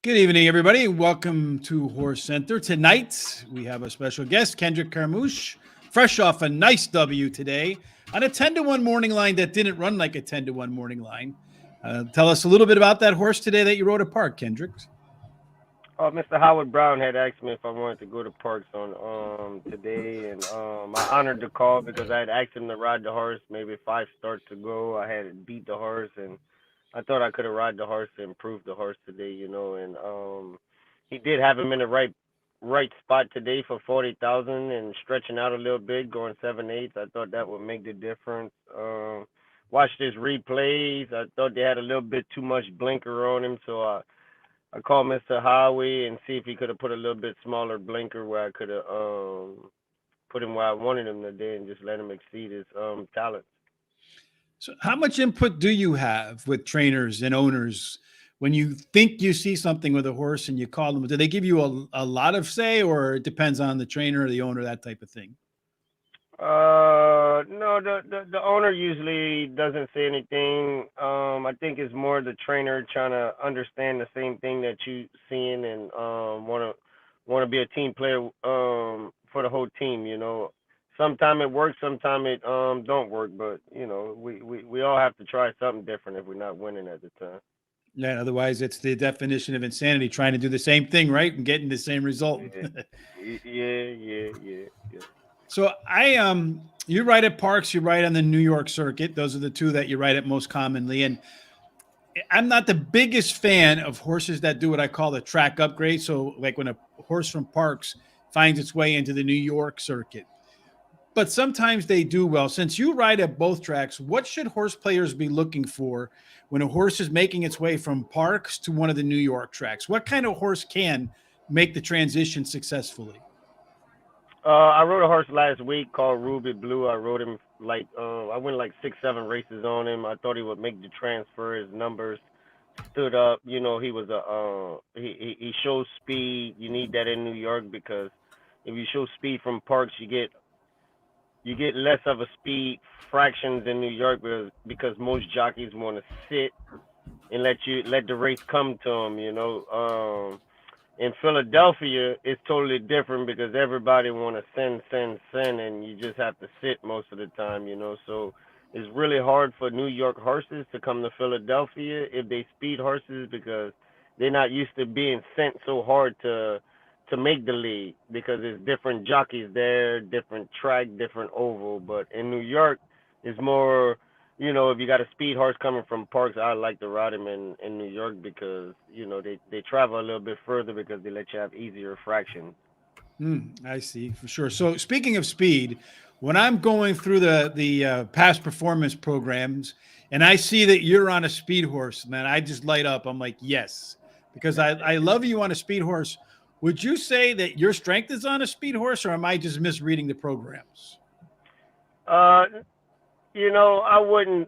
Good evening, everybody. Welcome to Horse Center. Tonight, we have a special guest, Kendrick Carmouche, fresh off a nice W today on a 10 to 1 morning line that didn't run like a 10 to 1 morning line. Tell us a little bit about that horse today that you rode at Park, Kendrick. Mr. Howard Brown had asked me if I wanted to go to Parks on today, and I honored the call because I had asked him to ride the horse. Maybe 5 starts ago, I had beat the horse, and I thought I could have ride the horse to improve the horse today, and he did have him in the right spot today for 40,000 and stretching out a little bit, going 7/8. I thought that would make the difference. Watched his replays. I thought they had a little bit too much blinker on him, so I called Mr. Howie and see if he could have put a little bit smaller blinker where I could have put him where I wanted him today and just let him exceed his talents. So, how much input do you have with trainers and owners when you think you see something with a horse and you call them? Do they give you a lot of say, or it depends on the trainer or the owner, that type of thing? No, the owner usually doesn't say anything. I think it's more the trainer trying to understand the same thing that you seeing and wanna be a team player for the whole team. Sometimes it works, sometimes it don't work, but we all have to try something different if we're not winning at the time. Yeah, otherwise it's the definition of insanity, trying to do the same thing, right, and getting the same result. Yeah, yeah. So you write at Parks, you write on the New York circuit. Those are the two that you write at most commonly. And I'm not the biggest fan of horses that do what I call the track upgrade. So like when a horse from Parks finds its way into the New York circuit. But sometimes they do well. Since you ride at both tracks, what should horse players be looking for when a horse is making its way from Parks to one of the New York tracks? What kind of horse can make the transition successfully? I rode a horse last week called Ruby Blue. I rode him I went like 6, 7 races on him. I thought he would make the transfer. His numbers stood up. He was he shows speed. You need that in New York because if you show speed from Parks, you get less of a speed fractions in New York because most jockeys want to sit and let the race come to them. In Philadelphia, it's totally different because everybody want to send, and you just have to sit most of the time. So it's really hard for New York horses to come to Philadelphia if they speed horses because they're not used to being sent so hard to make the lead because there's different jockeys there, different track, different oval. But in New York, it's more if you got a speed horse coming from Parks, I like to ride him in New York because they travel a little bit further because they let you have easier fractions. I see, for sure. So speaking of speed, when I'm going through the past performance programs and I see that you're on a speed horse, man, I just light up. I'm like, yes, because I love you on a speed horse. Would you say that your strength is on a speed horse, or am I just misreading the programs? Uh, I wouldn't.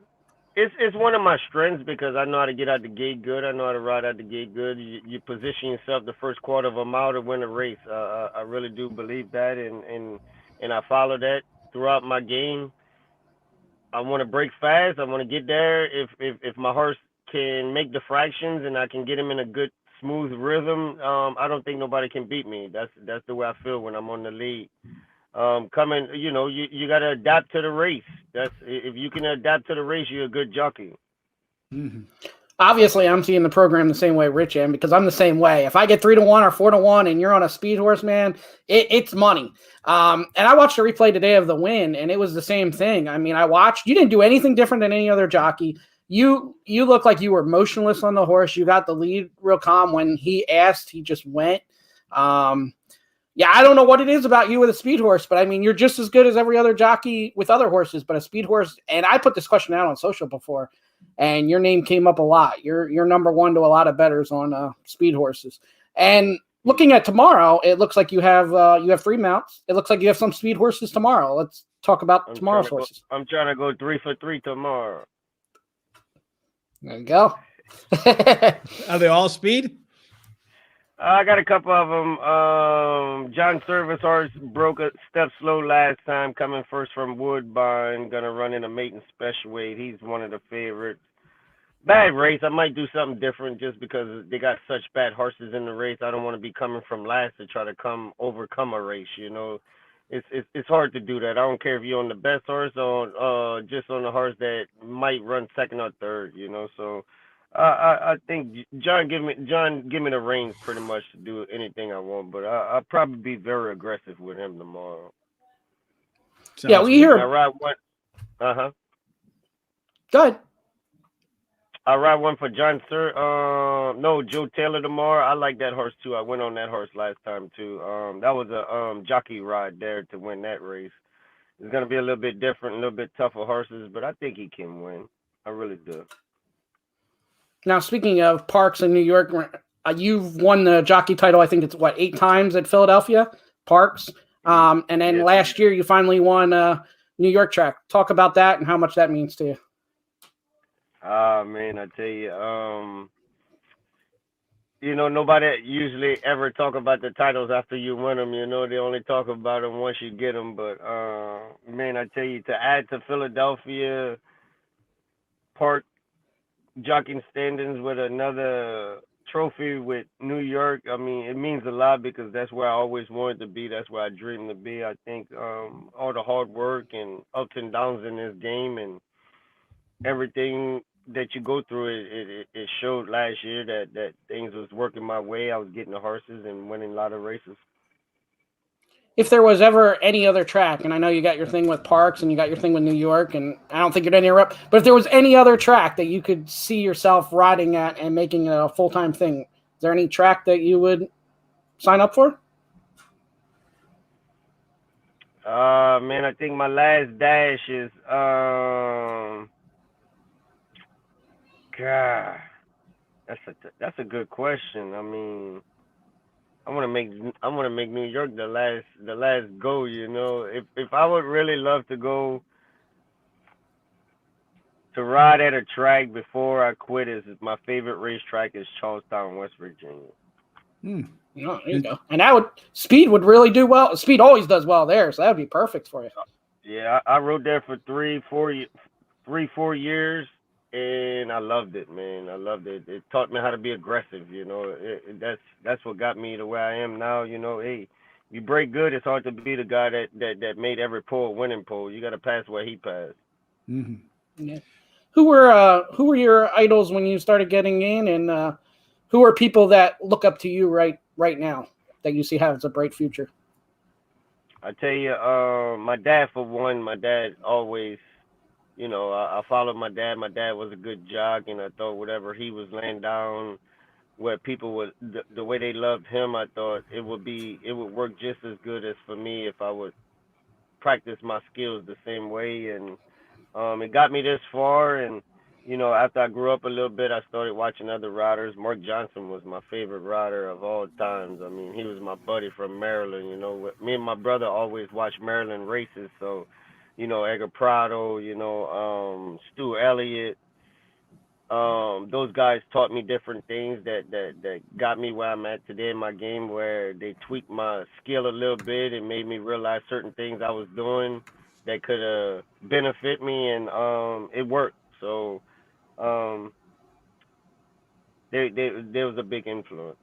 It's one of my strengths because I know how to get out the gate good. I know how to ride out the gate good. You position yourself the first quarter of a mile to win a race. I really do believe that, and I follow that throughout my game. I want to break fast. I want to get there. If my horse can make the fractions and I can get him in a good smooth rhythm, I don't think nobody can beat me. That's the way I feel when I'm on the lead. Coming, you got to adapt to the race. That's if you can adapt to the race, you're a good jockey. Mm-hmm. Obviously, I'm seeing the program the same way Rich am because I'm the same way. If I get 3-1 or 4-1 and you're on a speed horse, man, it's money. And I watched a replay today of the win, and it was the same thing. I mean, I watched. You didn't do anything different than any other jockey. You look like you were motionless on the horse. You got the lead real calm. When he asked, he just went. Yeah, I don't know what it is about you with a speed horse, but I mean, you're just as good as every other jockey with other horses, but a speed horse. And I put this question out on social before, and your name came up a lot. You're number one to a lot of bettors on speed horses. And looking at tomorrow, it looks like you have 3 mounts. It looks like you have some speed horses tomorrow. Let's talk about tomorrow's horses. I'm trying to go 3 for 3 tomorrow. There you go. Are they all speed? I got a couple of them. John Service horse broke a step slow last time, coming first from Woodbine. Gonna run in a maiden special weight. He's one of the favorites. bad race. I might do something different just because they got such bad horses in the race. I don't want to be coming from last to try to overcome a race. It's hard to do that. I don't care if you're on the best horse or just on the horse that might run second or third. So I think John give me the reins pretty much to do anything I want, but I'll probably be very aggressive with him tomorrow. Yeah, we hear. I ride one. Go ahead. I ride one for John Sir. No, Joe Taylor tomorrow. I like that horse too. I went on that horse last time too. That was a jockey ride there to win that race. It's gonna be a little bit different, a little bit tougher horses, but I think he can win. I really do. Now, speaking of Parks in New York, you've won the jockey title. I think it's 8 times at Philadelphia Parks, and then last year you finally won New York track. Talk about that and how much that means to you. Man, I tell you, nobody usually ever talk about the titles after you win them. They only talk about them once you get them. But man, I tell you, to add to Philadelphia Park jockeying standings with another trophy with New York, I mean, it means a lot because that's where I always wanted to be. That's where I dreamed to be. I think all the hard work and ups and downs in this game and everything that you go through, it showed last year that things was working my way. I was getting the horses and winning a lot of races. If there was ever any other track, and I know you got your thing with Parks and you got your thing with New York, and I don't think you'd interrupt, but if there was any other track that you could see yourself riding at and making it a full-time thing, is there any track that you would sign up for? Man, I think my last dash is God, that's a good question. I mean, I want to make New York the last go. If I would really love to go to ride at a track before I quit, is my favorite racetrack is Charlestown, West Virginia. Oh, there you go. And Speed would really do well. Speed always does well there, so that would be perfect for you. Yeah, I rode there for 4 years. And I loved it, man. I loved it. It taught me how to be aggressive. That's what got me to where I am now. Hey, you break good. It's hard to be the guy that made every pole winning pole. You got to pass where he passed. Mm-hmm. Yeah. Who were your idols when you started getting in, and who are people that look up to you right now that you see has a bright future? I tell you, my dad for one. My dad always. I followed my dad. My dad was a good jock, and I thought whatever he was laying down, where people would, the way they loved him, I thought it would work just as good as for me if I would practice my skills the same way. And it got me this far. And after I grew up a little bit, I started watching other riders. Mark Johnson was my favorite rider of all times. I mean, he was my buddy from Maryland. Me and my brother always watched Maryland races, so. Edgar Prado, Stu Elliott. Those guys taught me different things that got me where I'm at today in my game, where they tweaked my skill a little bit and made me realize certain things I was doing that could benefit me, and it worked. So there was a big influence.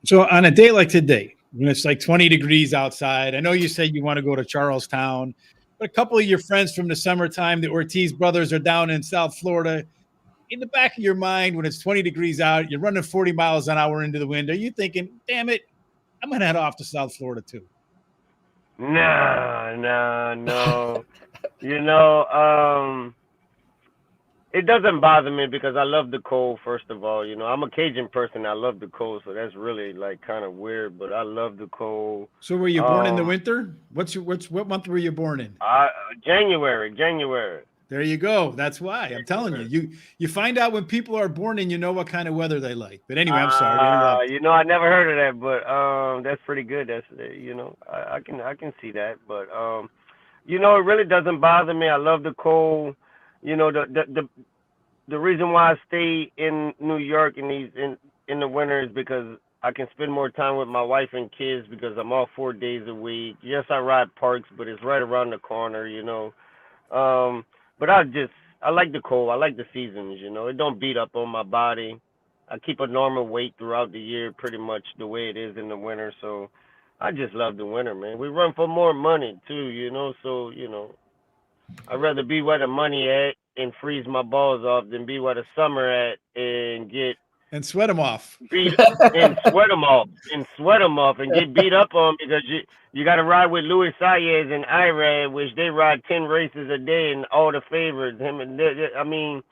So on a day like today, when it's like 20 degrees outside, I know you said you want to go to Charlestown, but a couple of your friends from the summertime, the Ortiz brothers, are down in South Florida. In the back of your mind, when it's 20 degrees out, you're running 40 miles an hour into the wind, are you thinking, damn it, I'm going to head off to South Florida too? No. It doesn't bother me because I love the cold, first of all. I'm a Cajun person. I love the cold, so that's really like kind of weird, but I love the cold. So were you born in the winter? What month were you born in? January. There you go. That's why I'm telling you. You find out when people are born and you know what kind of weather they like. But anyway, I'm sorry. I never heard of that, but that's pretty good. That's I can see that, but it really doesn't bother me. I love the cold. The reason why I stay in New York in the winter is because I can spend more time with my wife and kids because I'm off 4 days a week. Yes, I ride Parks, but it's right around the corner, But I like the cold. I like the seasons. It don't beat up on my body. I keep a normal weight throughout the year, pretty much the way it is in the winter. So I just love the winter, man. We run for more money too, So I'd rather be where the money at and freeze my balls off than be where the summer at and get And sweat them off. beat sweat them off and get beat up on because you got to ride with Luis Saez and Irad, which they ride 10 races a day and all the favorites. I mean,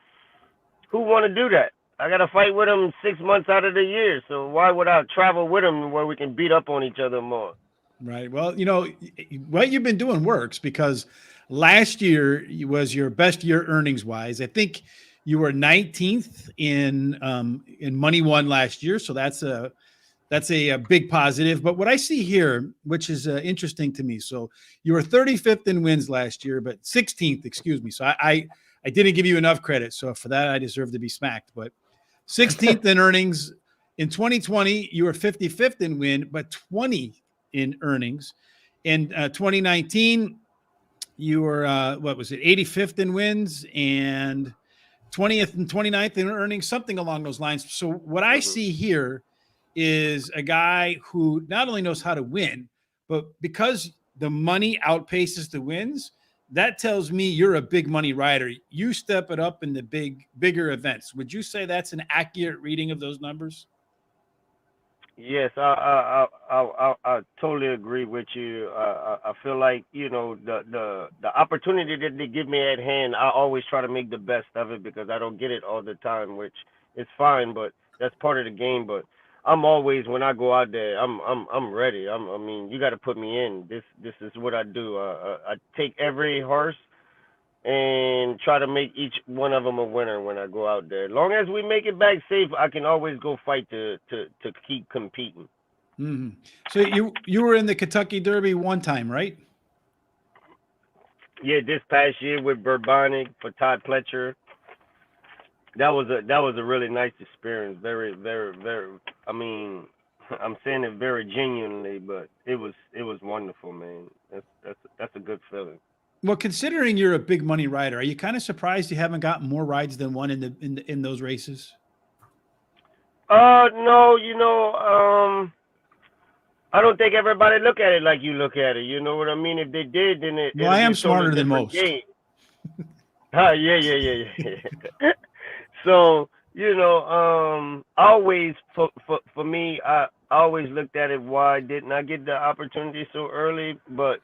who want to do that? I got to fight with them 6 months out of the year. So why would I travel with them where we can beat up on each other more? Right. Well, what you've been doing works because last year was your best year earnings wise. I think you were 19th in Money One last year, so that's a big positive. But what I see here, which is interesting to me, so you were 35th in wins last year, but 16th, excuse me. So I didn't give you enough credit, so for that I deserve to be smacked. But 16th in earnings in 2020, you were 55th in win, but 20 in earnings. In 2019, you were 85th in wins and 20th and 29th in earnings, something along those lines. So what I see here is a guy who not only knows how to win, but because the money outpaces the wins, that tells me you're a big money rider. You step it up in the bigger events. Would you say that's an accurate reading of those numbers? Yes, I totally agree with you. I feel like the opportunity that they give me at hand, I always try to make the best of it because I don't get it all the time, which is fine, but that's part of the game. But I'm always when I go out there, I'm ready. I mean, you got to put me in. This is what I do. I take every horse and try to make each one of them a winner when I go out there. As long as we make it back safe, I can always go fight to keep competing. Mm-hmm. So you were in the Kentucky Derby one time, right? Yeah, this past year with Bourbonic for Todd Pletcher, that was a really nice experience. Very, very, very. I mean, I'm saying it very genuinely, but it was wonderful, man. That's a good feeling. Well, considering you're a big money rider, are you kind of surprised you haven't gotten more rides than one in those races? No, I don't think everybody look at it like you look at it. You know what I mean? If they did, then well, I am smarter than most. Game. Yeah. So always for me, I always looked at it. Why didn't I get the opportunity so early? But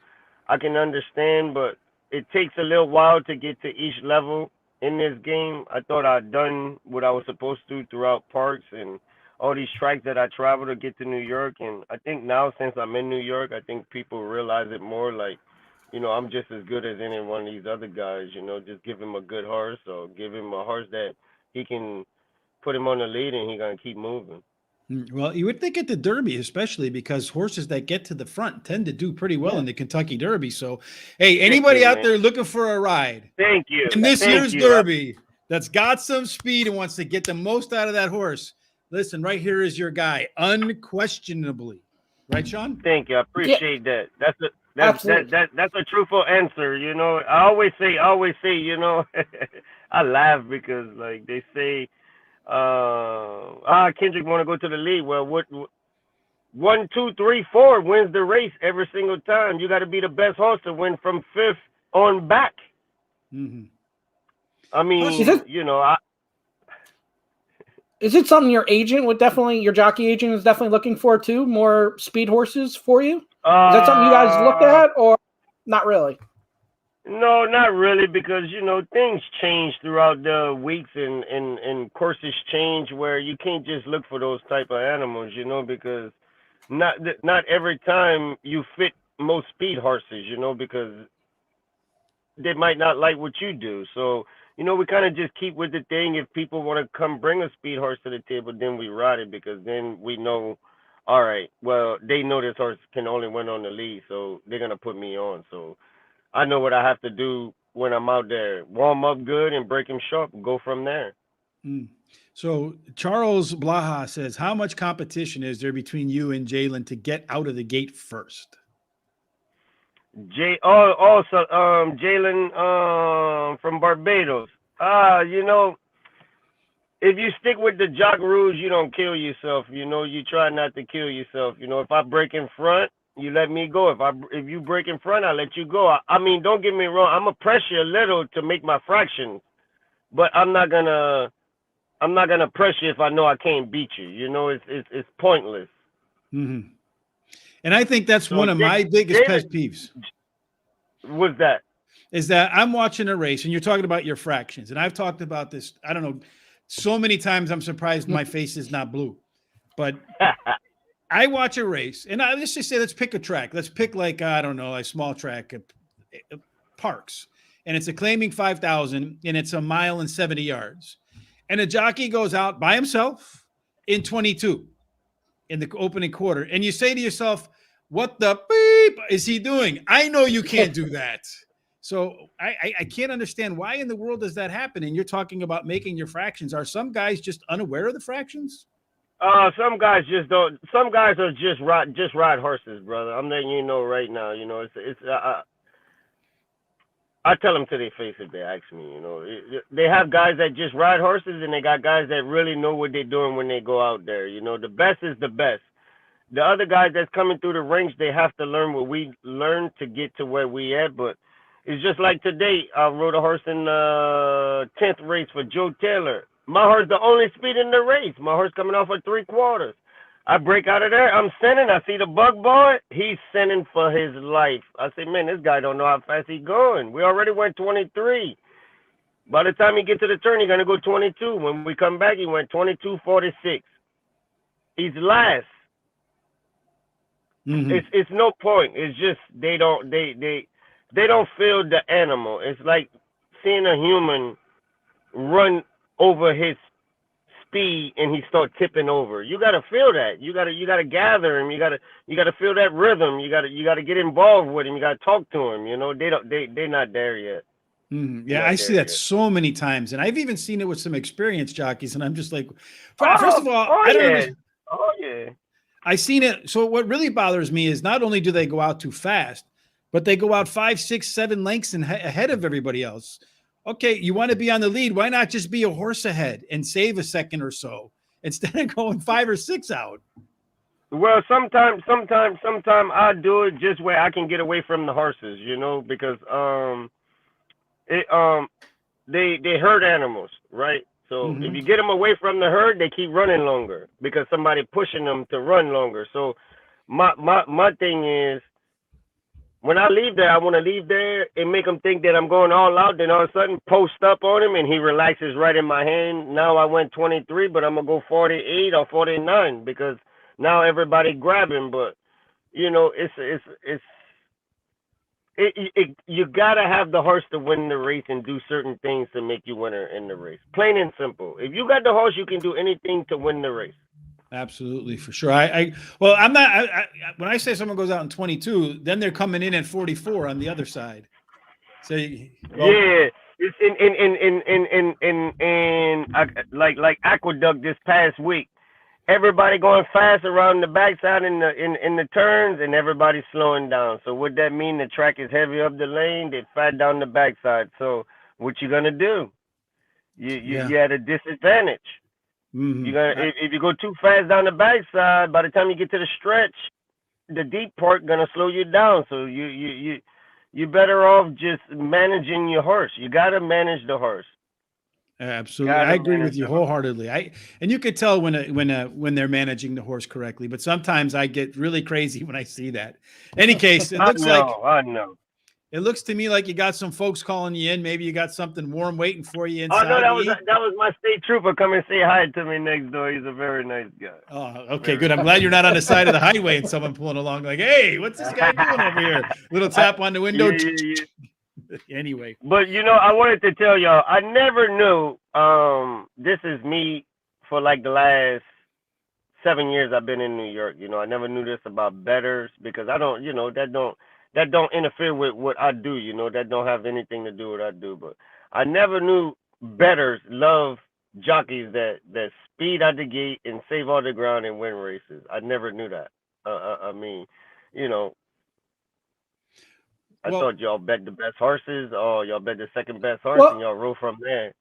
I can understand, but it takes a little while to get to each level in this game. I thought I'd done what I was supposed to throughout parks and all these tracks that I travel to get to New York. And I think now since I'm in New York, I think people realize it more like, I'm just as good as any one of these other guys, just give him a good horse or give him a horse that he can put him on the lead and he's going to keep moving. Well, you would think at the Derby, especially because horses that get to the front tend to do pretty well in the Kentucky Derby. So, hey, anybody out there looking for a ride? Thank you. In this year's Derby that's got some speed and wants to get the most out of that horse, listen, right here is your guy, unquestionably. Right, Shawn? Thank you. I appreciate that. That's a truthful answer. I always say, I laugh because like they say, Kendrick want to go to the lead. Well, what 1, 2, 3, 4 wins the race every single time. You got to be the best horse to win from 5th on back. Mm-hmm. I mean, Is it something your jockey agent is definitely looking for too? More speed horses for you? Is that something you guys looked at or not really? No, not really, because things change throughout the weeks and courses change where you can't just look for those type of animals, because not every time you fit most speed horses, because they might not like what you do. So, we kind of just keep with the thing. If people want to come bring a speed horse to the table, then we ride it because then we know, all right, well, they know this horse can only win on the lead, so they're going to put me on. So I know what I have to do when I'm out there. Warm up good and break him sharp and go from there. So Charles Blaha says, how much competition is there between you and Jalen to get out of the gate first? Jalen from Barbados. You know, if you stick with the jock rules, you don't kill yourself. You know, you try not to kill yourself. You know, if I break in front, you let me go. If you break in front, I let you go. I mean, don't get me wrong. I'm gonna press you a little to make my fractions, but I'm not gonna press you if I know I can't beat you. You know, it's pointless. Mm-hmm. And I think that's So one of my biggest pet David peeves was that. is that I'm watching a race and you're talking about your fractions. And I've talked about this, I don't know, so many times I'm surprised my face is not blue. But I watch a race and let's just say, let's pick a track. Let's pick like, I don't know, a small track, Parks. And it's a claiming 5,000 and it's a mile and 70 yards. And a jockey goes out by himself in 22 in the opening quarter. And you say to yourself, what the beep is he doing? I know you can't do that. So I can't understand why in the world does that happen. And you're talking about making your fractions. Are some guys just unaware of the fractions? Some guys just don't. Some guys are just ride horses, brother. I'm letting you know right now. You know, it's. I tell them to their face if they ask me. You know, they have guys that just ride horses, and they got guys that really know what they're doing when they go out there. You know, the best is the best. The other guys that's coming through the range, they have to learn what we learned to get to where we at. But it's just like today. I rode a horse in the 10th race for Joe Taylor. My horse the only speed in the race. My horse coming off of 3/4. I break out of there. I'm sending. I see the bug boy. He's sending for his life. I say, man, this guy don't know how fast he's going. We already went 23. By the time he get to the turn, he's gonna go 22. When we come back, he went 22:46. He's last. Mm-hmm. It's no point. It's just they don't feel the animal. It's like seeing a human run over his speed and he start tipping over. You gotta feel that. You gotta gather him. You gotta feel that rhythm. You gotta get involved with him. You gotta talk to him. You know, they're not there yet. Mm-hmm. Yeah, I see that so many times, and I've even seen it with some experienced jockeys, and I'm just like, first of all, I don't understand. Oh yeah. I seen it. So what really bothers me is not only do they go out too fast, but they go out 5, 6, 7 lengths ahead of everybody else. Okay, you want to be on the lead. Why not just be a horse ahead and save a second or so instead of going 5 or 6 out? Well, sometimes I do it just where I can get away from the horses, you know, because they herd animals, right? So if you get them away from the herd, they keep running longer because somebody pushing them to run longer. So my thing is, when I leave there, I want to leave there and make him think that I'm going all out. Then all of a sudden, post up on him, and he relaxes right in my hand. Now I went 23, but I'm gonna go 48 or 49 because now everybody grabbing. But you know, you gotta have the horse to win the race and do certain things to make you winner in the race. Plain and simple. If you got the horse, you can do anything to win the race. Absolutely, for sure. Well, I'm not. When I say someone goes out in 22, then they're coming in at 44 on the other side. So yeah, it's in like Aqueduct this past week. Everybody going fast around the backside in the turns, and everybody's slowing down. So what that mean? The track is heavy up the lane. They fat down the backside. So what you gonna do? You at a disadvantage. Mm-hmm. You gonna if you go too fast down the backside, by the time you get to the stretch, the deep part gonna slow you down. So you better off just managing your horse. You gotta manage the horse. Absolutely, I agree with you wholeheartedly. And you could tell when they're managing the horse correctly, but sometimes I get really crazy when I see that. Any case, it looks I know. It looks to me like you got some folks calling you in. Maybe you got something warm waiting for you inside. Oh no, that was my state trooper coming say hi to me next door. He's a very nice guy. Oh, okay, good. I'm glad you're not on the side of the highway and someone pulling along like, "Hey, what's this guy doing over here?" Little tap on the window. Yeah. Anyway, but you know, I wanted to tell y'all, I never knew. This is me for like the last 7 years I've been in New York. You know, I never knew this about bettors because I don't, you know, that don't interfere with what I do, you know, that don't have anything to do with what I do. But I never knew bettors love jockeys that speed out the gate and save all the ground and win races. I never knew that. I mean, you know, I thought y'all bet the best horses or y'all bet the second best horse and y'all roll from there.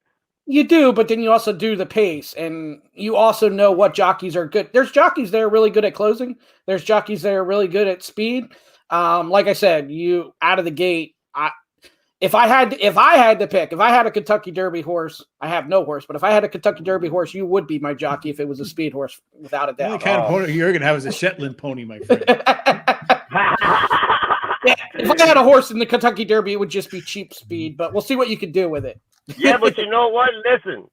You do, but then you also do the pace, and you also know what jockeys are good. There's jockeys that are really good at closing. There's jockeys that are really good at speed. Like I said, you out of the gate. If I had to pick, if I had a Kentucky Derby horse, I have no horse, but if I had a Kentucky Derby horse, you would be my jockey if it was a speed horse, without a doubt. The only kind of pony you're going to have is a Shetland pony, my friend. Yeah, if I had a horse in the Kentucky Derby, it would just be cheap speed, but we'll see what you could do with it. Yeah, but you know what? Listen,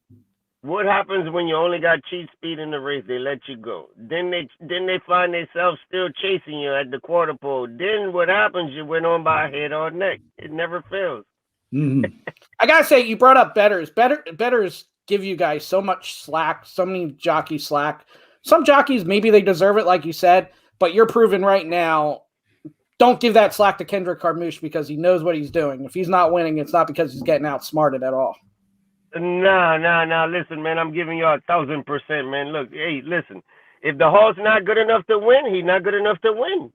what happens when you only got cheap speed in the race? They let you go. Then they find themselves still chasing you at the quarter pole. Then what happens? You went on by head or neck. It never fails. Mm-hmm. I gotta say, you brought up betters. Betters give you guys so much slack. So many jockeys slack. Some jockeys, maybe they deserve it, like you said, but you're proving right now. Don't give that slack to Kendrick Carmouche because he knows what he's doing. If he's not winning, it's not because he's getting outsmarted at all. No. Listen, man, I'm giving you 1,000%, man. Look, hey, listen. If the horse not good enough to win, he's not good enough to win.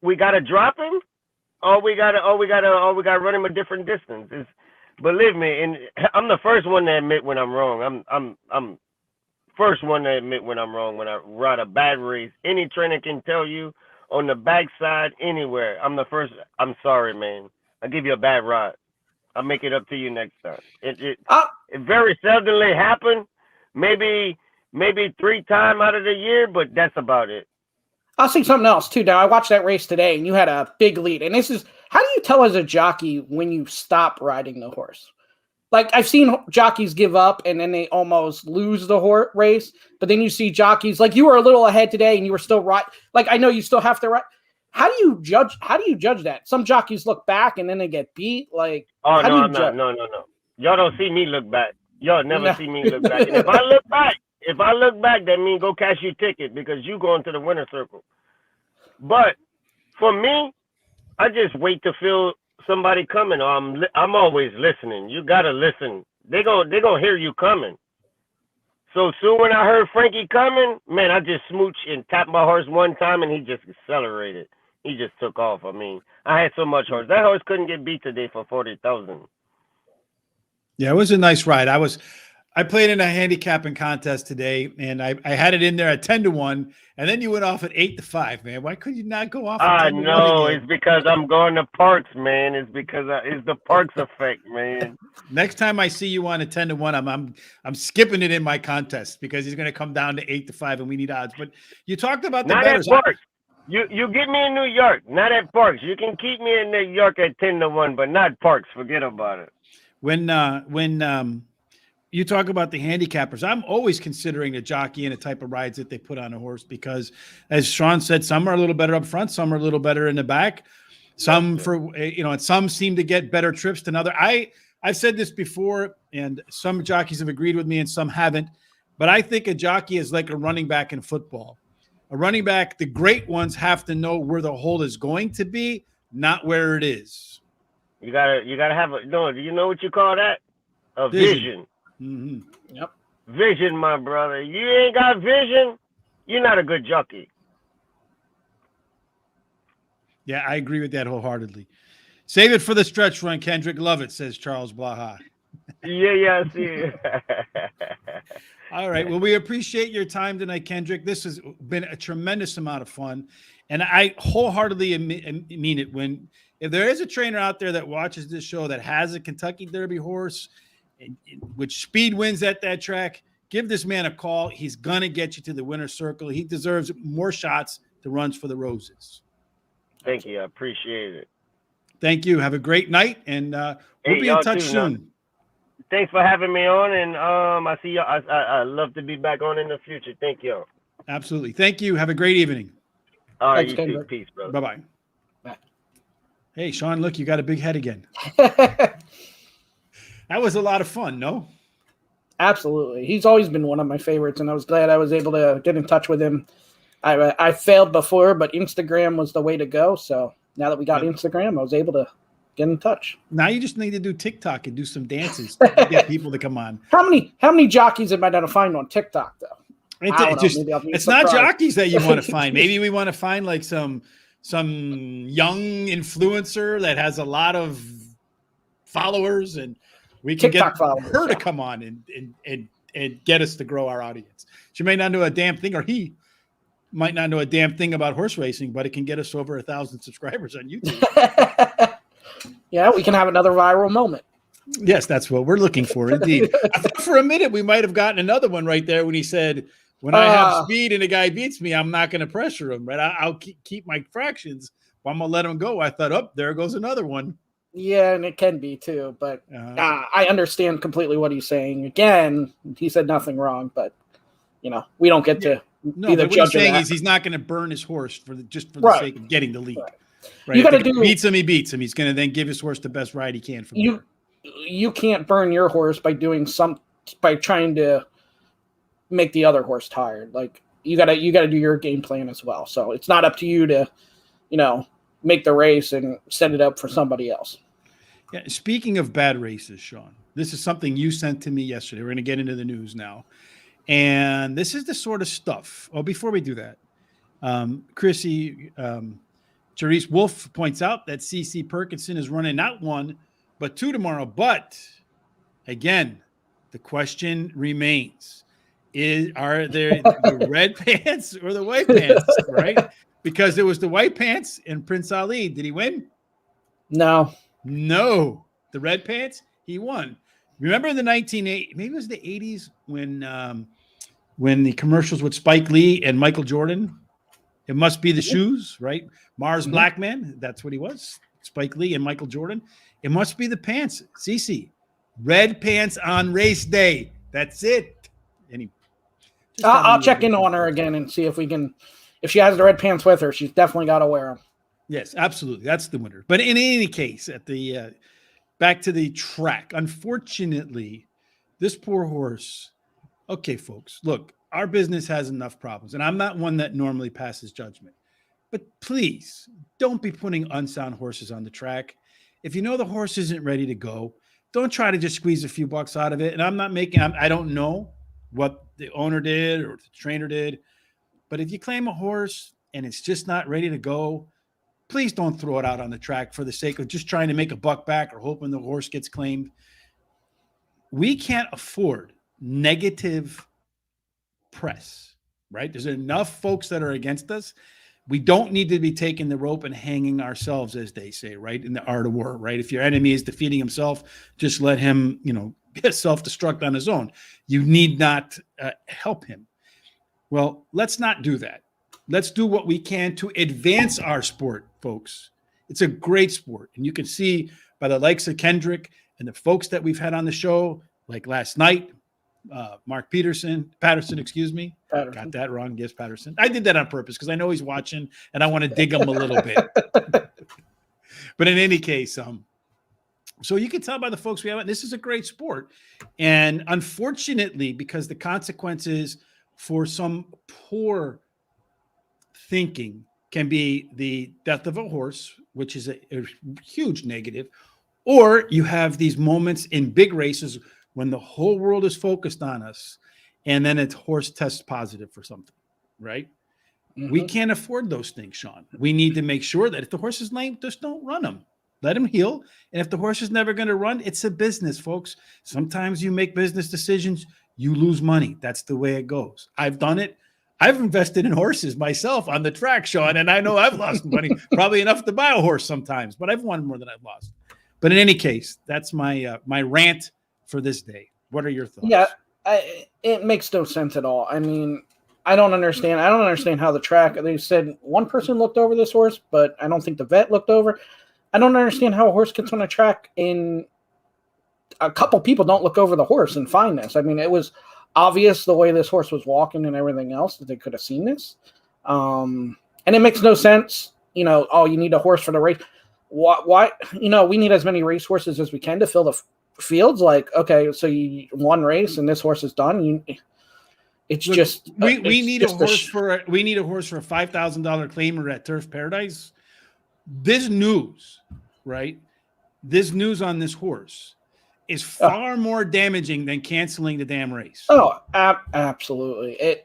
We gotta drop him, or we gotta run him a different distance. Believe me, and I'm the first one to admit when I'm wrong. I'm first one to admit when I'm wrong when I ride a bad race. Any trainer can tell you. On the backside, anywhere. I'm the first. I'm sorry, man. I'll give you a bad ride. I'll make it up to you next time. It very seldomly happen. Maybe 3 times out of the year, but that's about it. I'll say something else too. Now I watched that race today, and you had a big lead. And this is how do you tell as a jockey when you stop riding the horse? Like I've seen jockeys give up and then they almost lose the race. But then you see jockeys like you were a little ahead today and you were still right. Like I know you still have to ride. How do you judge that? Some jockeys look back and then they get beat. Like no. Y'all don't see me look back. Y'all never see me look back. And if I look back, that means go cash your ticket because you going to the winner's circle. But for me, I just wait to feel somebody coming, or I'm always listening. You gotta listen. They gonna hear you coming. So soon when I heard Frankie coming, man, I just smooched and tapped my horse one time, and he just accelerated. He just took off. I mean, I had so much horse. That horse couldn't get beat today for 40,000. Yeah, it was a nice ride. I played in a handicapping contest today, and I had it in there at 10-1, and then you went off at 8-5, man. Why could you not go off? I know it's because I'm going to Parks, man. It's because it's the Parks effect, man. Next time I see you on a 10-1, I'm skipping it in my contest because he's going to come down to 8-5, and we need odds. But you talked about the bettors. Not at Parks. You get me in New York, not at Parks. You can keep me in New York at 10-1, but not Parks. Forget about it. When you talk about the handicappers, I'm always considering the jockey and the type of rides that they put on a horse because, as Shawn said, some are a little better up front, some are a little better in the back. Some and some seem to get better trips than others. I've said this before, and some jockeys have agreed with me and some haven't, but I think a jockey is like a running back in football. A running back, the great ones have to know where the hole is going to be, not where it is. You gotta have do you know what you call that? A vision. Mm-hmm. Yep. Vision, my brother. You ain't got vision, you're not a good jockey. Yeah, I agree with that wholeheartedly. Save it for the stretch run, Kendrick. Love it, says Charles Blaha. Yeah, I see it. All right. Well, we appreciate your time tonight, Kendrick. This has been a tremendous amount of fun. And I wholeheartedly mean it. If there is a trainer out there that watches this show that has a Kentucky Derby horse, which speed wins at that track, give this man a call. He's going to get you to the winner's circle. He deserves more shots to Runs for the Roses. Thank you. I appreciate it. Thank you. Have a great night, and we'll be in touch soon. Thanks for having me on, and I see you. I love to be back on in the future. Thank you. Absolutely. Thank you. Have a great evening. All right, you too. Peace, brother. Bye-bye. Bye. Hey, Shawn, look, you got a big head again. That was a lot of fun, no? Absolutely. He's always been one of my favorites, and I was glad I was able to get in touch with him. I failed before, but Instagram was the way to go. So now that we got Instagram, I was able to get in touch. Now you just need to do TikTok and do some dances to get people to come on. How many jockeys am I going to find on TikTok, though? It's not jockeys that you want to find. Maybe we want to find like some young influencer that has a lot of followers, and We can TikTok get followers, her to come on and get us to grow our audience. She may not know a damn thing, or he might not know a damn thing about horse racing, but it can get us over 1,000 subscribers on YouTube. Yeah, we can have another viral moment. Yes, that's what we're looking for, indeed. I thought for a minute we might have gotten another one right there when he said, when I have speed and a guy beats me, I'm not going to pressure him, right? I'll keep my fractions, but I'm going to let him go. I thought, oh, there goes another one. Yeah, and it can be too, but I understand completely what he's saying. Again, he said nothing wrong, but we don't get to be the what judge he's saying of that. is he's not going to burn his horse for the sake of getting the lead. Right. You got to beats him. He beats him. He's going to then give his horse the best ride he can. From you can't burn your horse by by trying to make the other horse tired. Like you got to do your game plan as well. So it's not up to you to, make the race and set it up for somebody else. Yeah. Speaking of bad races, Shawn, this is something you sent to me yesterday. We're going to get into the news now. And this is the sort of stuff. Oh, before we do that, Chrissy, Therese Wolf points out that CC Perkinson is running not 1, but 2 tomorrow. But again, the question remains: are there the red pants or the white pants? Right? Because there was the white pants and Prince Ali. Did he win? No. The red pants, he won. Remember in the 1980s, maybe it was the 80s when the commercials with Spike Lee and Michael Jordan. It must be the shoes, right? Mars Black Man, that's what he was. Spike Lee and Michael Jordan. It must be the pants. CC, red pants on race day. That's it. I'll check in on her again and see if she has the red pants with her. She's definitely got to wear them. Yes, absolutely. That's the winner. But in any case, at the back to the track, unfortunately, this poor horse. Okay, folks, look, our business has enough problems, and I'm not one that normally passes judgment. But please don't be putting unsound horses on the track. If you know the horse isn't ready to go, don't try to just squeeze a few bucks out of it. And I don't know what the owner did or the trainer did, but if you claim a horse and it's just not ready to go, please don't throw it out on the track for the sake of just trying to make a buck back or hoping the horse gets claimed. We can't afford negative press, right? There's enough folks that are against us. We don't need to be taking the rope and hanging ourselves, as they say, right? In the art of war, right? If your enemy is defeating himself, just let him, get self-destruct on his own. You need not help him. Well, let's not do that. Let's do what we can to advance our sport, folks. It's a great sport. And you can see by the likes of Kendrick and the folks that we've had on the show, like last night, Mark Patterson, excuse me. Patterson. Got that wrong. Yes, Patterson. I did that on purpose because I know he's watching and I want to dig him a little bit. But in any case, so you can tell by the folks we have, this is a great sport. And unfortunately, because the consequences for some poor thinking can be the death of a horse, which is a huge negative, or you have these moments in big races when the whole world is focused on us, and then a horse tests positive for something, right? Mm-hmm. We can't afford those things, Shawn. We need to make sure that if the horse is lame, just don't run him. Let him heal. And if the horse is never going to run, it's a business, folks. Sometimes you make business decisions, you lose money. That's the way it goes. I've done it. I've invested in horses myself on the track, Shawn, and I know I've lost money, probably enough to buy a horse sometimes, but I've won more than I've lost. But in any case, that's my my rant for this day. What are your thoughts? Yeah, it makes no sense at all. I mean, I don't understand. I don't understand how the track, they said one person looked over this horse, but I don't think the vet looked over. I don't understand how a horse gets on a track and a couple people don't look over the horse and find this. I mean, it was obvious the way this horse was walking and everything else that they could have seen this. And it makes no sense, you need a horse for the race. Why, we need as many race horses as we can to fill the fields. Like, okay, so you one race and this horse is done. It's Look, just we need a horse for a $5,000 claimer at Turf Paradise. This news, right? This news on this horse is far more damaging than canceling the damn race. Oh, absolutely.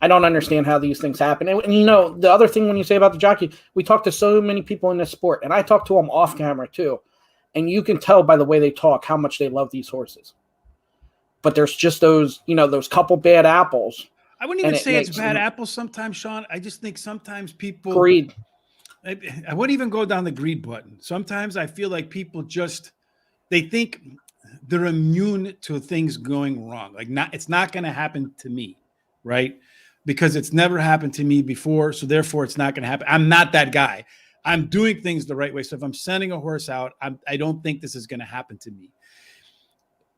I don't understand how these things happen. And the other thing when you say about the jockey, we talk to so many people in this sport, and I talk to them off camera too. and you can tell by the way they talk how much they love these horses. But there's just those, those couple bad apples. I wouldn't even say it's bad apples sometimes, Shawn. I just think sometimes people greed. I wouldn't even go down the greed button. Sometimes I feel like people they think they're immune to things going wrong. Like it's not going to happen to me, right? Because it's never happened to me before, so therefore it's not going to happen. I'm not that guy. I'm doing things the right way. So if I'm sending a horse out, I don't think this is going to happen to me.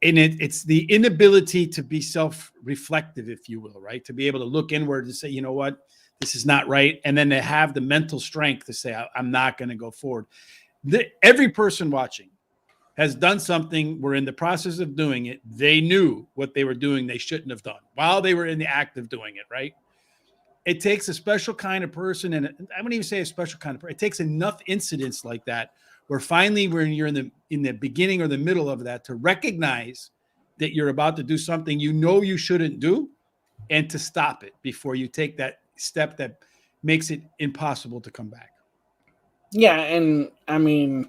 And it's the inability to be self-reflective, if you will, right? To be able to look inward and say, you know what, this is not right. And then to have the mental strength to say, I'm not going to go forward. Every person watching has done something where in the process of doing it, they knew what they were doing they shouldn't have done while they were in the act of doing it, right? It takes a special kind of person, and I wouldn't even say a special kind of person. It takes enough incidents like that where finally when you're in the beginning or the middle of that to recognize that you're about to do something you shouldn't do and to stop it before you take that step that makes it impossible to come back. Yeah, and I mean,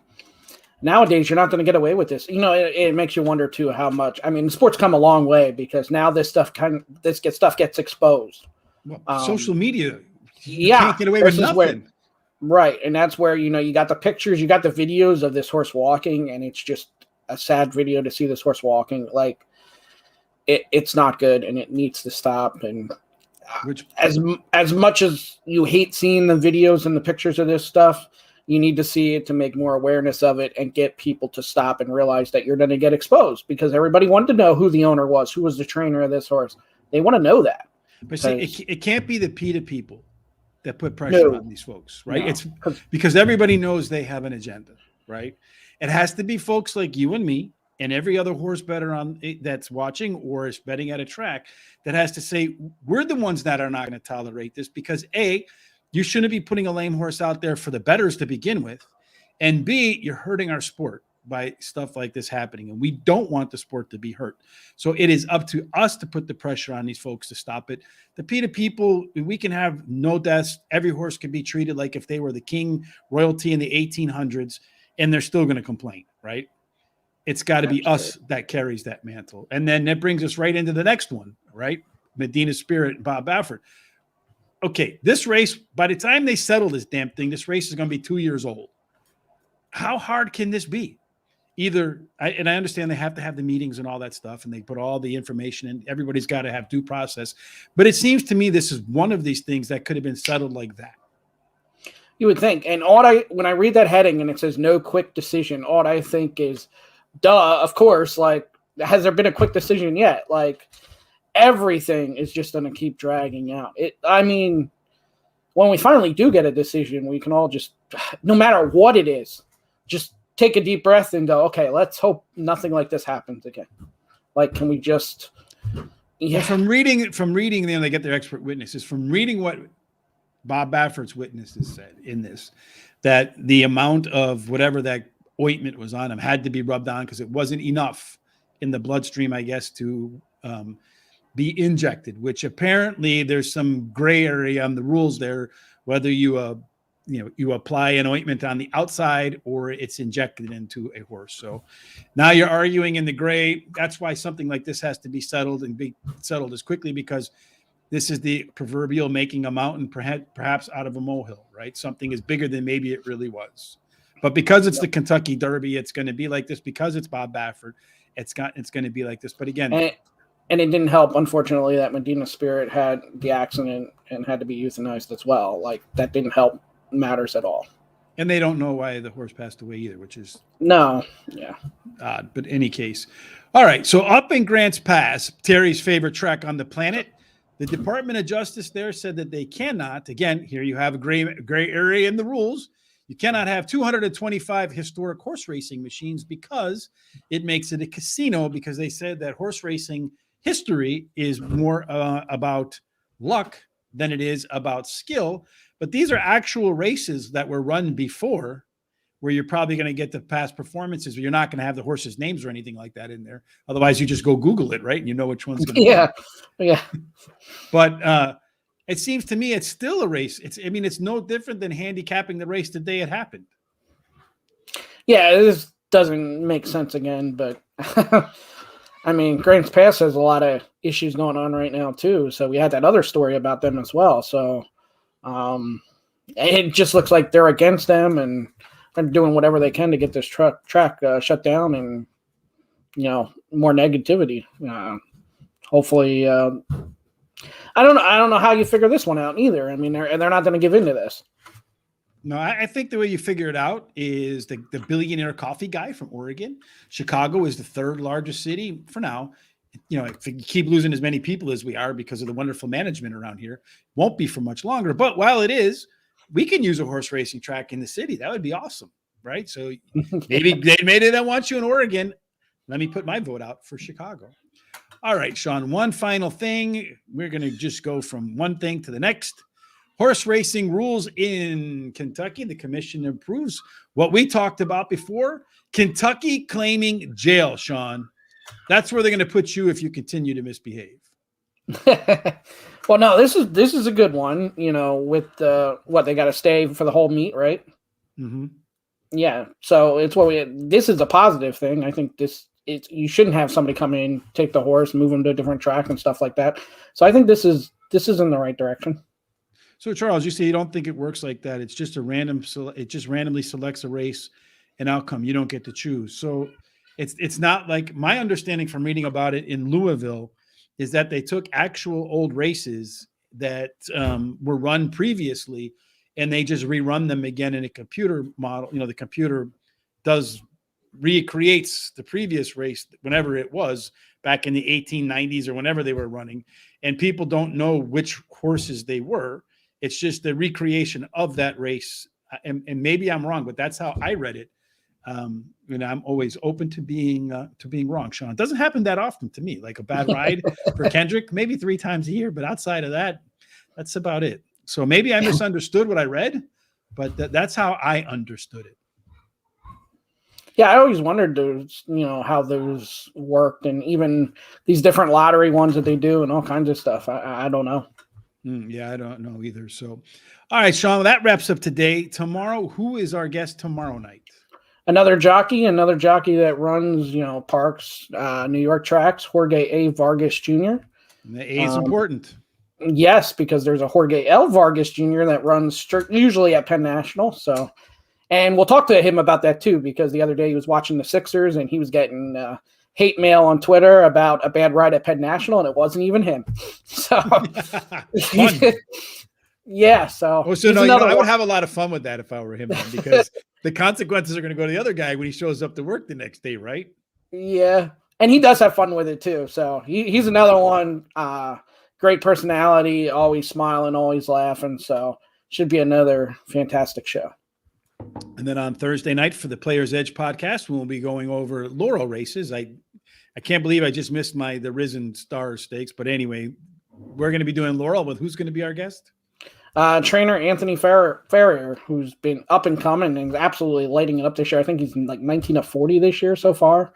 nowadays you're not going to get away with this. It makes you wonder too how much. I mean, the sport's come a long way because now this stuff gets exposed. Well, social media, you can't get away with nothing. Right, and that's where you got the pictures, you got the videos of this horse walking, and it's just a sad video to see this horse walking. Like, it's not good, and it needs to stop. And as much as you hate seeing the videos and the pictures of this stuff, you need to see it to make more awareness of it and get people to stop and realize that you're going to get exposed because everybody wanted to know who the owner was, who was the trainer of this horse. They want to know that. But see, it can't be the PETA people that put pressure on these folks, right? No. It's because everybody knows they have an agenda, right? It has to be folks like you and me and every other horse bettor that's watching or is betting at a track that has to say, we're the ones that are not going to tolerate this because A, you shouldn't be putting a lame horse out there for the bettors to begin with. And B, you're hurting our sport by stuff like this happening. And we don't want the sport to be hurt. So it is up to us to put the pressure on these folks to stop it. The PETA people, we can have no deaths. Every horse can be treated like if they were the king royalty in the 1800s, and they're still going to complain, right? It's got to be us that carries that mantle. And then that brings us right into the next one, right? Medina Spirit and Bob Baffert. Okay, this race, by the time they settle this damn thing, this race is going to be 2 years old. How hard can this be? I understand they have to have the meetings and all that stuff, and they put all the information in. Everybody's got to have due process. But it seems to me this is one of these things that could have been settled like that. You would think. And when I read that heading and it says no quick decision, all I think is, duh, of course, like, has there been a quick decision yet? Like, everything is just going to keep dragging out. When we finally do get a decision, we can all just, no matter what it is, just take a deep breath and go, okay, let's hope nothing like this happens again. Like, can we just, Well, from reading, they get their expert witnesses, from reading what Bob Baffert's witnesses said in this, that the amount of whatever that ointment was on him had to be rubbed on because it wasn't enough in the bloodstream, I guess, to be injected, which apparently there's some gray area on the rules there, whether you apply an ointment on the outside or it's injected into a horse. So now you're arguing in the gray. That's why something like this has to be settled and be settled as quickly, because this is the proverbial making a mountain perhaps out of a molehill, right? Something is bigger than maybe it really was. But because it's the Kentucky Derby, it's going to be like this. Because it's Bob Baffert, it's going to be like this. But again, and it didn't help, unfortunately, that Medina Spirit had the accident and had to be euthanized as well. Like, that didn't help matters at all. And they don't know why the horse passed away either, which is odd. But in any case, all right. So up in Grants Pass, Terry's favorite track on the planet, the Department of Justice there said that they cannot. Again, here you have a gray area in the rules. You cannot have 225 historic horse racing machines because it makes it a casino, because they said that horse racing history is more about luck than it is about skill. But these are actual races that were run before, where you're probably going to get the past performances, but you're not going to have the horses' names or anything like that in there. Otherwise, you just go Google it, right? And you know which one's going to Yeah. But it seems to me it's still a race. It's no different than handicapping the race the day it happened. Yeah, doesn't make sense again. But I mean, Grants Pass has a lot of issues going on right now too. So we had that other story about them as well. So it just looks like they're against them and they're doing whatever they can to get this track shut down and, more negativity. Hopefully, I don't know how you figure this one out either. I mean, they're not going to give into this. No, I think the way you figure it out is the billionaire coffee guy from Oregon. Chicago is the third largest city for now. If you keep losing as many people as we are because of the wonderful management around here, won't be for much longer. But while it is, we can use a horse racing track in the city. That would be awesome, right? So maybe they want you in Oregon. Let me put my vote out for Chicago. All right, Shawn, one final thing. We're going to just go from one thing to the next. Horse racing rules in Kentucky. The commission approves what we talked about before. Kentucky claiming jail, Shawn. That's where they're going to put you if you continue to misbehave. Well, no, this is a good one. With what they got to stay for the whole meet, right? Mm-hmm. Yeah. So it's this is a positive thing. I think you shouldn't have somebody come in, take the horse, move them to a different track and stuff like that. So I think this is in the right direction. So Charles, you say you don't think it works like that. It's just it just randomly selects a race and outcome. You don't get to choose. So it's not like, my understanding from reading about it in Louisville is that they took actual old races that were run previously and they just rerun them again in a computer model. The computer recreates the previous race whenever it was back in the 1890s or whenever they were running, and people don't know which horses they were. It's just the recreation of that race. And maybe I'm wrong, but that's how I read it. I'm always open to being wrong, Shawn. It doesn't happen that often to me, like a bad ride for Kendrick, maybe 3 times a year, but outside of that, that's about it. So maybe I misunderstood what I read, but that's how I understood it. Yeah, I always wondered how those worked, and even these different lottery ones that they do and all kinds of stuff. I don't know. Yeah, I don't know either. So, all right, Shawn, well, that wraps up today. Tomorrow, who is our guest tomorrow night? Another jockey that runs, parks, New York tracks, Jorge A. Vargas Jr. And the A is important. Yes, because there's a Jorge L. Vargas Jr. that runs usually at Penn National. So, and we'll talk to him about that too, because the other day he was watching the Sixers and he was getting hate mail on Twitter about a bad ride at Penn National, and it wasn't even him. So, yeah. So, I would have a lot of fun with that if I were him, then, because the consequences are going to go to the other guy when he shows up to work the next day, right? Yeah, and he does have fun with it too. So he's another one. Great personality, always smiling, always laughing. So should be another fantastic show. And then on Thursday night for the Players Edge podcast, we'll be going over Laurel races. I can't believe I just missed the Risen Star Stakes. But anyway, we're going to be doing Laurel with who's going to be our guest? Trainer Anthony Ferrier, who's been up and coming and absolutely lighting it up this year. I think he's like 19 of 40 this year so far.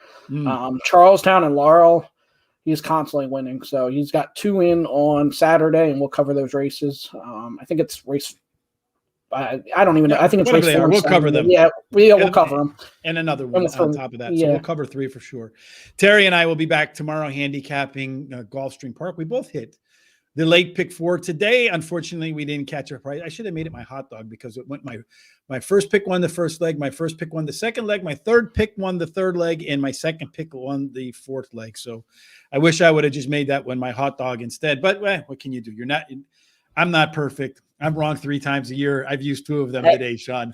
Charlestown and Laurel, he's constantly winning. So he's got 2 in on Saturday, and we'll cover those races. I think it's race. I don't even know. I think it's race 4. We'll cover them. Yeah, we'll cover them. And another one on top of that. Yeah. So we'll cover 3 for sure. Terry and I will be back tomorrow handicapping Gulfstream Park. We both hit the late pick 4 today. Unfortunately, we didn't catch our price. I should have made it my hot dog because it went my first pick won the first leg, my first pick won the second leg, my third pick won the third leg, and my second pick won the fourth leg. So I wish I would have just made that one my hot dog instead. But what can you do? I'm not perfect. I'm wrong 3 times a year. I've used 2 of them today, Shawn.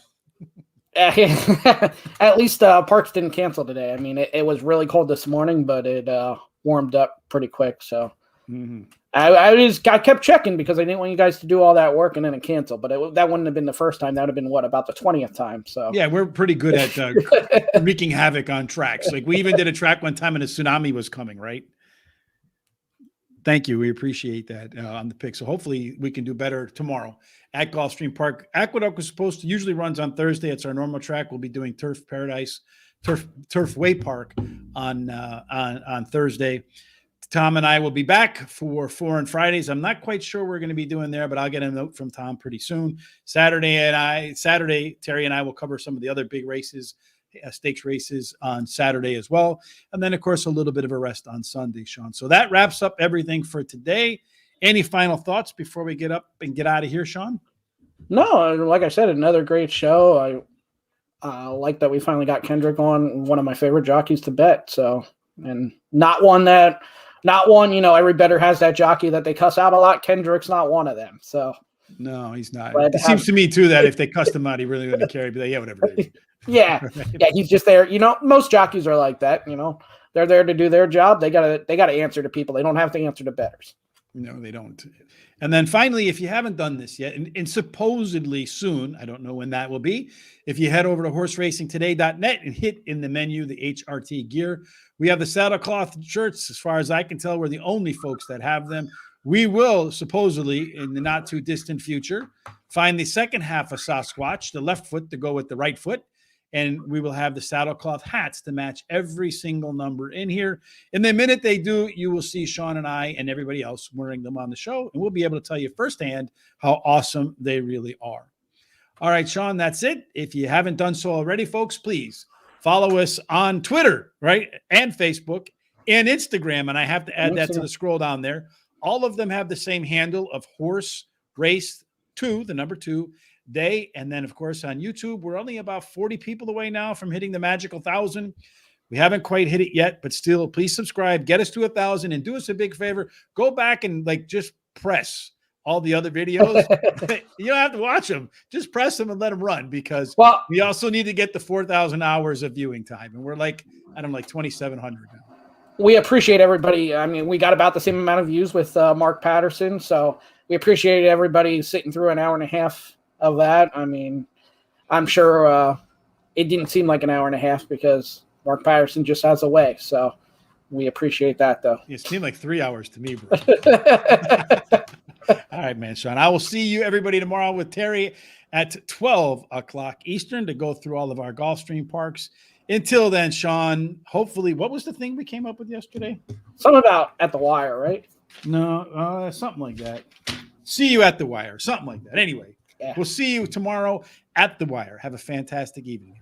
At least Parks didn't cancel today. I mean, it was really cold this morning, but it warmed up pretty quick. So I kept checking because I didn't want you guys to do all that work and then it canceled. But that wouldn't have been the first time. That would have been about the 20th time. So yeah, we're pretty good at wreaking havoc on tracks. Like we even did a track one time and a tsunami was coming, right? Thank you. We appreciate that on the pick. So hopefully we can do better tomorrow at Gulfstream Park. Aqueduct was usually runs on Thursday. It's our normal track. We'll be doing Turfway Park on Thursday. Tom and I will be back for Foreign Fridays. I'm not quite sure we're going to be doing there, but I'll get a note from Tom pretty soon. Saturday, Terry and I will cover some of the other big races stakes races on Saturday as well. And then, of course, a little bit of a rest on Sunday, Sean. So that wraps up everything for today. Any final thoughts before we get up and get out of here, Sean? No, like I said, another great show. I like that we finally got Kendrick on, one of my favorite jockeys to bet. So, and not one, every bettor has that jockey that they cuss out a lot. Kendrick's not one of them. So, no, he's not. It seems to me too that if they cuss him out, he really wouldn't care. He'd be like, yeah, whatever. Yeah, yeah, he's just there. Most jockeys are like that. They're there to do their job. They gotta answer to people. They don't have to answer to bettors. No, they don't. And then finally, if you haven't done this yet, and supposedly soon, I don't know when that will be, if you head over to horseracingtoday.net and hit in the menu the HRT gear, we have the saddlecloth shirts. As far as I can tell, we're the only folks that have them. We will supposedly, in the not too distant future, find the second half of Sasquatch, the left foot, to go with the right foot. And we will have the saddlecloth hats to match every single number in here. And the minute they do, you will see Sean and I and everybody else wearing them on the show. And we'll be able to tell you firsthand how awesome they really are. All right, Sean, that's it. If you haven't done so already, folks, please follow us on Twitter, right? And Facebook and Instagram. And I have to add that to the scroll down there. All of them have the same handle of Horse Race 2, the number 2. Day. And then, of course, on YouTube, we're only about 40 people away now from hitting the magical 1,000. We haven't quite hit it yet, but still, please subscribe, get us to 1,000, and do us a big favor. Go back and just press all the other videos. You don't have to watch them. Just press them and let them run, because we also need to get the 4,000 hours of viewing time. And we're like 2,700 now. We appreciate everybody. I mean, we got about the same amount of views with Mark Patterson. So we appreciate everybody sitting through an hour and a half of that. I mean, I'm sure it didn't seem like an hour and a half because Mark Patterson just has a way. So we appreciate that, though. It seemed like 3 hours to me, bro. All right, man, Sean. I will see you, everybody, tomorrow with Terry at 12 o'clock Eastern to go through all of our Gulfstream parks. Until then, Sean, hopefully, what was the thing we came up with yesterday? Something about at the wire, right? No, something like that. See you at the wire, something like that. Anyway. Yeah. We'll see you tomorrow at the wire. Have a fantastic evening.